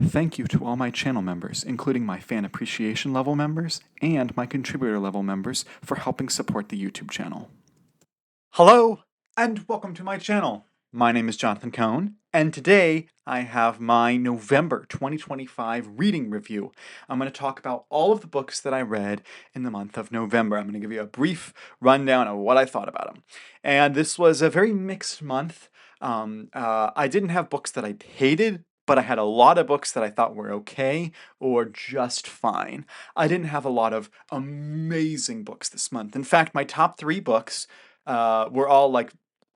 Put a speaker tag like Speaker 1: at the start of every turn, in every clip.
Speaker 1: Thank you to all my channel members, including my fan appreciation level members and my contributor level members, for helping support the YouTube channel. Hello, and welcome to my channel. My name is Jonathan Cohn, and today I have my November 2025 reading review. I'm going to talk about all of the books that I read in the month of November. I'm going to give you a brief rundown of what I thought about them. And this was a very mixed month. I didn't have books that I hated, but I had a lot of books that I thought were okay or just fine. I didn't have a lot of amazing books this month. In fact, my top 3 books were all like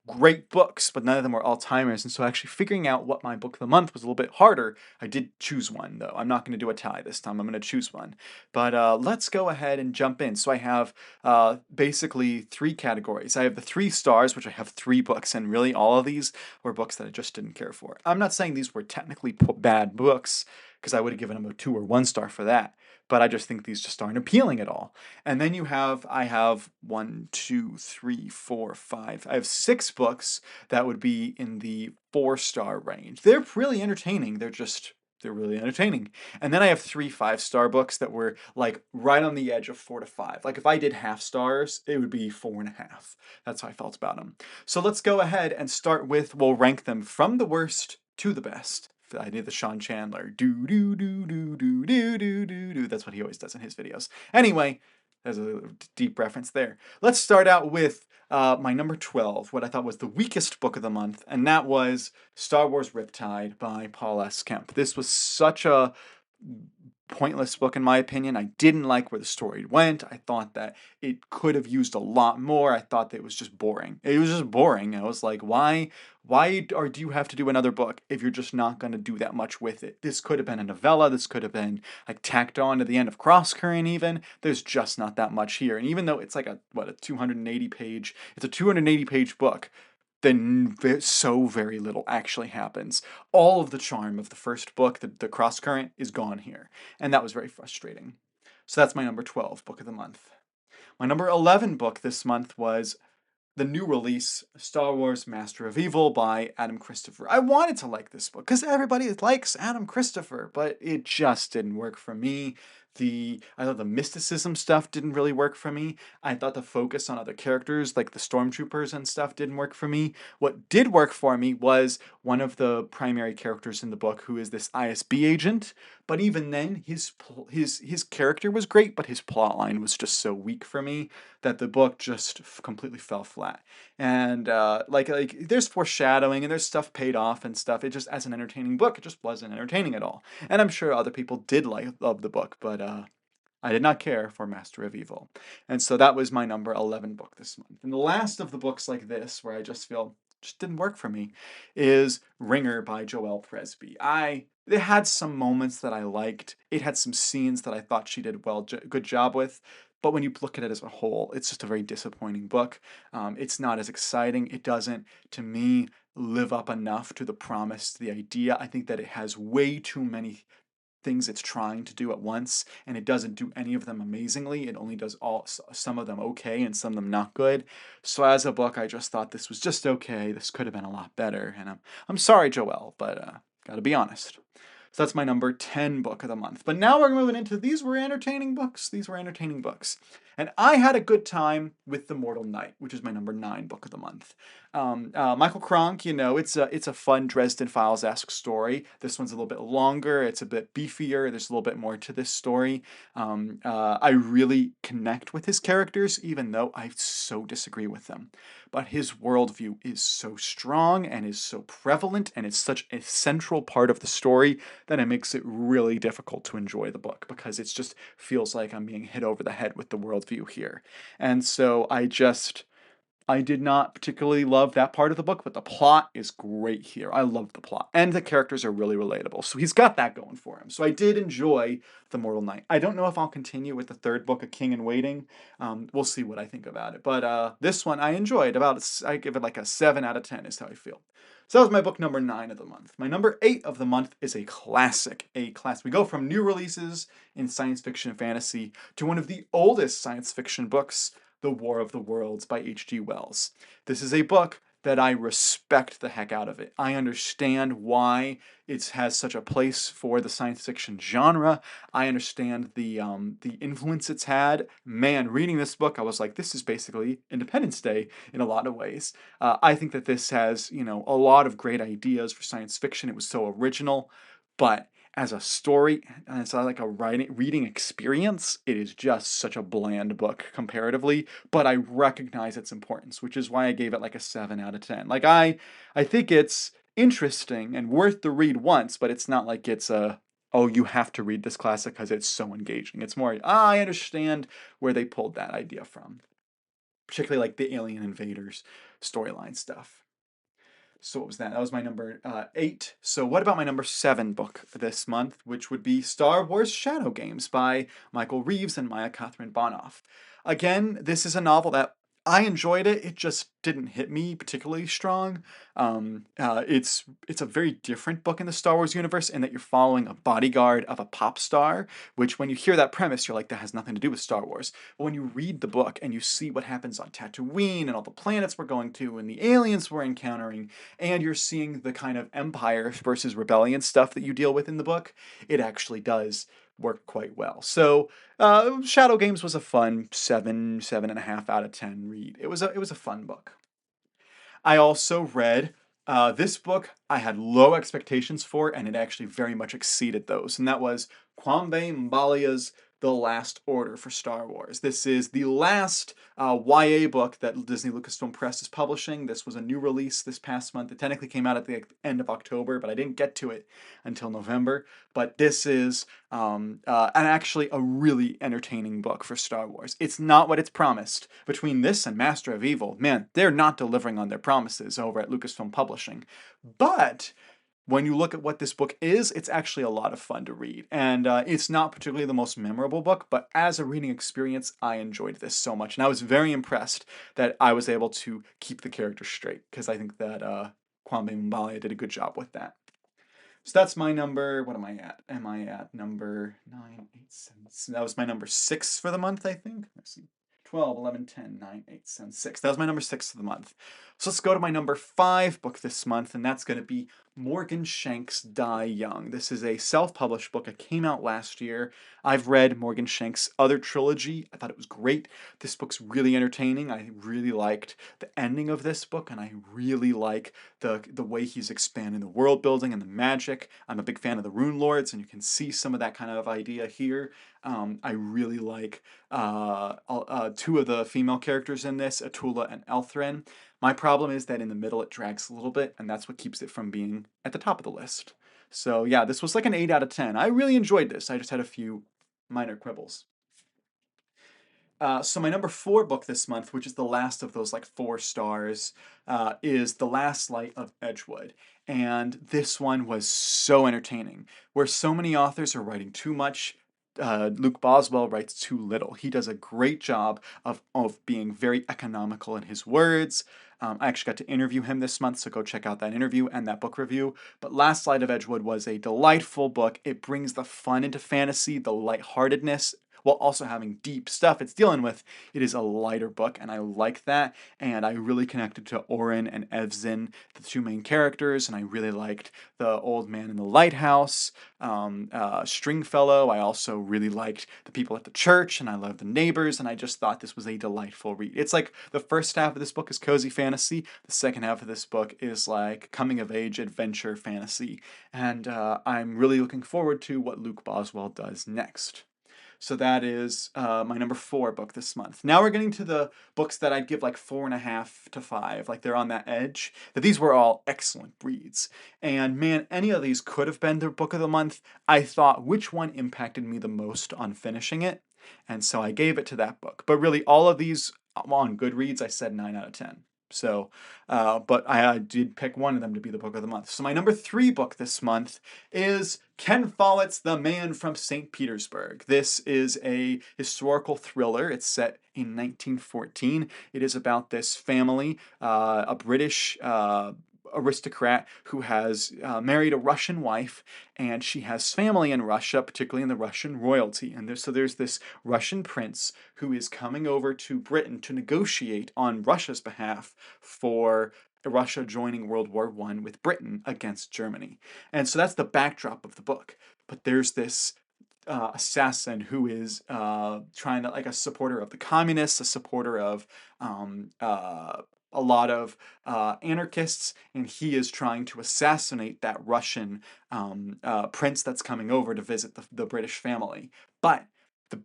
Speaker 1: great books, but none of them were all-timers. And so actually figuring out what my book of the month was a little bit harder. I did choose one, though. I'm not going to do a tie this time. I'm going to choose one. But let's go ahead and jump in. So I have basically 3 categories. I have the 3 stars, which I have 3 books, and really all of these were books that I just didn't care for. I'm not saying these were technically bad books, because I would have given them a 2 or 1 star for that. But I just think these just aren't appealing at all. And then I have 1, 2, 3, 4, 5. I have 6 books that would be in the 4-star range. They're really entertaining. They're really entertaining. And then I have 3 5-star books that were like right on the edge of 4 to 5. Like if I did half stars, it would be 4.5. That's how I felt about them. So let's go ahead and start with, we'll rank them from the worst to the best. I did the Sean Chandler do do do do do do do do do. That's what he always does in his videos. Anyway, there's a deep reference there. Let's start out with my number 12, what I thought was the weakest book of the month, and that was Star Wars Riptide by Paul S. Kemp. This was such a pointless book in my opinion. I didn't like where the story went. I thought that it could have used a lot more. I thought that it was just boring. It was just boring. I was like, why do you have to do another book if you're just not going to do that much with it? This could have been a novella. This could have been like tacked on to the end of Crosscurrent even. There's just not that much here. And even though it's like a 280 page, it's a 280 page book, then so very little actually happens. All of the charm of the first book, the Crosscurrent, is gone here. And that was very frustrating. So that's my number 12 book of the month. My number 11 book this month was the new release, Star Wars Master of Evil by Adam Christopher. I wanted to like this book because everybody likes Adam Christopher, but it just didn't work for me. I thought the mysticism stuff didn't really work for me. I thought the focus on other characters, like the stormtroopers and stuff, didn't work for me. What did work for me was one of the primary characters in the book, who is this ISB agent. But even then, his character was great, but his plotline was just so weak for me that the book just completely fell flat. And like there's foreshadowing and there's stuff paid off and stuff. It just, as an entertaining book, it just wasn't entertaining at all. And I'm sure other people did love the book, but I did not care for Master of Evil. And so that was my number 11 book this month. And the last of the books like this, where I just feel just didn't work for me, is Ringer by Joelle Presby. It had some moments that I liked. It had some scenes that I thought she did good job with. But when you look at it as a whole, it's just a very disappointing book. It's not as exciting. It doesn't, to me, live up enough to the promise, to the idea. I think that it has way too many things it's trying to do at once, and it doesn't do any of them amazingly. It only does some of them okay and some of them not good. So as a book, I just thought this was just okay. This could have been a lot better, and I'm sorry, Joelle, but gotta be honest. So that's my number 10 book of the month. But now we're moving into, these were entertaining books. These were entertaining books. And I had a good time with The Mortal Knight, which is my number 9 book of the month. Michael Cronk, it's a fun Dresden Files-esque story. This one's a little bit longer. It's a bit beefier. There's a little bit more to this story. I really connect with his characters, even though I so disagree with them. But his worldview is so strong and is so prevalent and is such a central part of the story that it makes it really difficult to enjoy the book, because it just feels like I'm being hit over the head with the worldview here. And so I did not particularly love that part of the book, but the plot is great here. I love the plot. And the characters are really relatable. So he's got that going for him. So I did enjoy The Mortal Knight. I don't know if I'll continue with the 3rd book, A King in Waiting. We'll see what I think about it. But this one I enjoyed. I give it like a 7 out of 10 is how I feel. So that was my book number 9 of the month. My number 8 of the month is a classic. We go from new releases in science fiction and fantasy to one of the oldest science fiction books, The War of the Worlds by H.G. Wells. This is a book that I respect the heck out of it. I understand why it has such a place for the science fiction genre. I understand the influence it's had. Man, reading this book, I was like, this is basically Independence Day in a lot of ways. I think that this has, a lot of great ideas for science fiction. It was so original, but as a story and as like a reading experience, it is just such a bland book comparatively. But I recognize its importance, which is why I gave it like a 7 out of 10. Like I think it's interesting and worth the read once, but it's not like it's a oh, you have to read this classic because it's so engaging. It's more, I understand where they pulled that idea from, particularly like the alien invaders storyline stuff. So what was that? That was my number 8. So what about my number 7 book this month, which would be Star Wars Shadow Games by Michael Reeves and Maya Catherine Bonoff. Again, this is a novel that I enjoyed it. It just didn't hit me particularly strong. It's a very different book in the Star Wars universe in that you're following a bodyguard of a pop star, which when you hear that premise, you're like, that has nothing to do with Star Wars. But when you read the book and you see what happens on Tatooine and all the planets we're going to and the aliens we're encountering, and you're seeing the kind of Empire versus Rebellion stuff that you deal with in the book, it actually does work quite well. So Shadow Games was a fun 7.5 out of 10 read. It was a fun book. I also read this book I had low expectations for, and it actually very much exceeded those, and that was Kwame Mbalia's The Last Order for Star Wars. This is the last YA book that Disney Lucasfilm Press is publishing. This was a new release this past month. It technically came out at the end of October, but I didn't get to it until November. But this is actually a really entertaining book for Star Wars. It's not what it's promised. Between this and Master of Evil, man, they're not delivering on their promises over at Lucasfilm Publishing. But when you look at what this book is, it's actually a lot of fun to read. And it's not particularly the most memorable book, but as a reading experience, I enjoyed this so much. And I was very impressed that I was able to keep the characters straight, because I think that Kwame Mbalia did a good job with that. So that's my number, what am I at? Am I at number 9, 8, 7? That was my number 6 for the month, I think. Let's see. 12, 11, 10, 9, 8, 7, 6. That was my number 6 of the month. So let's go to my number 5 book this month, and that's going to be Morgan Shanks' Die Young. This is a self-published book. It came out last year. I've read Morgan Shanks' other trilogy. I thought it was great. This book's really entertaining. I really liked the ending of this book, and I really like the way he's expanding the world building and the magic. I'm a big fan of the Rune Lords, and you can see some of that kind of idea here. I really like 2 of the female characters in this, Atula and Elthrin. My problem is that in the middle it drags a little bit, and that's what keeps it from being at the top of the list. So yeah, this was like an 8 out of 10. I really enjoyed this. I just had a few minor quibbles. So my number 4 book this month, which is the last of those like 4 stars, is The Last Light of Edgewood. And this one was so entertaining. Where so many authors are writing too much, Luke Boswell writes too little. He does a great job of being very economical in his words. I actually got to interview him this month, so go check out that interview and that book review. But Last Light of Edgewood was a delightful book. It brings the fun into fantasy, the lightheartedness, while also having deep stuff it's dealing with. It is a lighter book, and I like that. And I really connected to Orin and Evzin, the 2 main characters, and I really liked the old man in the lighthouse, Stringfellow. I also really liked the people at the church, and I loved the neighbors, and I just thought this was a delightful read. It's like the first half of this book is cozy fantasy. The second half of this book is like coming of age adventure fantasy. And I'm really looking forward to what Luke Boswell does next. So that is my number 4 book this month. Now we're getting to the books that I'd give like 4.5 to 5. Like they're on that edge. That these were all excellent reads. And man, any of these could have been the book of the month. I thought which one impacted me the most on finishing it. And so I gave it to that book. But really all of these on Goodreads, I said 9 out of 10. So, but I did pick one of them to be the book of the month. So my number 3 book this month is Ken Follett's The Man from St. Petersburg. This is a historical thriller. It's set in 1914. It is about this family, a British aristocrat who has married a Russian wife, and she has family in Russia, particularly in the Russian royalty. And there's this Russian prince who is coming over to Britain to negotiate on Russia's behalf for Russia joining World War I with Britain against Germany. And so that's the backdrop of the book. But there's this assassin who is trying to, like, a supporter of the communists, a supporter of a lot of anarchists, and he is trying to assassinate that Russian prince that's coming over to visit the British family. But the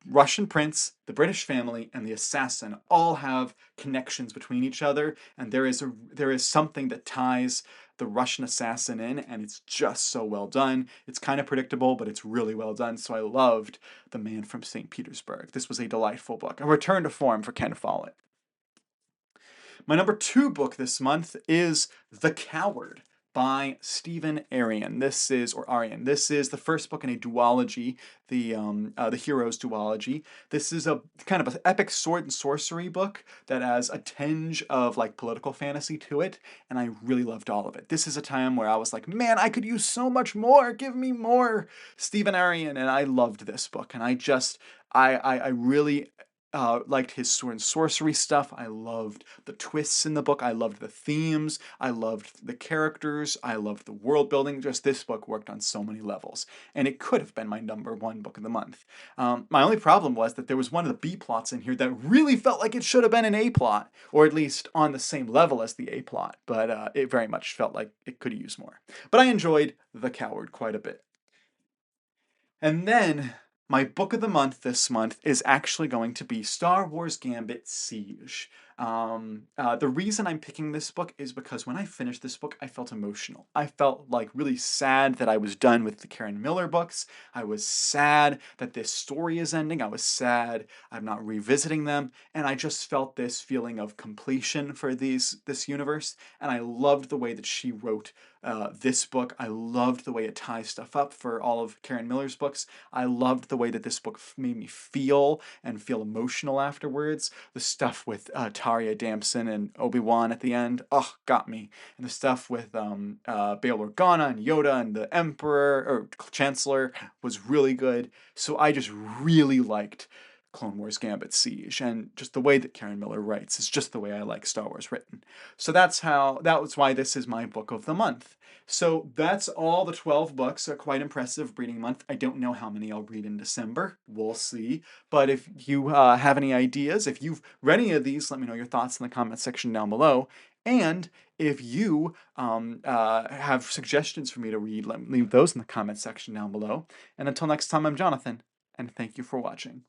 Speaker 1: Russian prince, the British family, and the assassin all have connections between each other, and there is something that ties the Russian assassin in, and it's just so well done. It's kind of predictable, but it's really well done. So I loved The Man from St. Petersburg. This was a delightful book, a return to form for Ken Follett. My number 2 book this month is The Coward by Stephen Aryan. This is the first book in a duology, the Heroes duology. This is a kind of an epic sword and sorcery book that has a tinge of like political fantasy to it, and I really loved all of it. This is a time where I was like, man, I could use so much more. Give me more Stephen Aryan, and I loved this book, and I really liked his sword and sorcery stuff. I loved the twists in the book. I loved the themes. I loved the characters. I loved the world building. Just this book worked on so many levels, and it could have been my number 1 book of the month. My only problem was that there was one of the B plots in here that really felt like it should have been an A plot, or at least on the same level as the A plot, but it very much felt like it could have used more. But I enjoyed The Coward quite a bit. And then my book of the month this month is actually going to be Star Wars Gambit Siege. The reason I'm picking this book is because when I finished this book, I felt emotional. I felt like really sad that I was done with the Karen Miller books. I was sad that this story is ending. I was sad I'm not revisiting them. And I just felt this feeling of completion for this universe. And I loved the way that she wrote this book. I loved the way it ties stuff up for all of Karen Miller's books. I loved the way that this book made me feel emotional afterwards. The stuff with Taria Damson and Obi-Wan at the end, got me. And the stuff with Bail Organa and Yoda and the Emperor or Chancellor was really good. So I just really liked Clone Wars Gambit Siege, and just the way that Karen Miller writes is just the way I like Star Wars written. So that was why this is my book of the month. So that's all the 12 books. A quite impressive reading month. I don't know how many I'll read in December. We'll see. But if you have any ideas, if you've read any of these, let me know your thoughts in the comment section down below. And if you have suggestions for me to read, leave those in the comment section down below. And until next time, I'm Jonathan, and thank you for watching.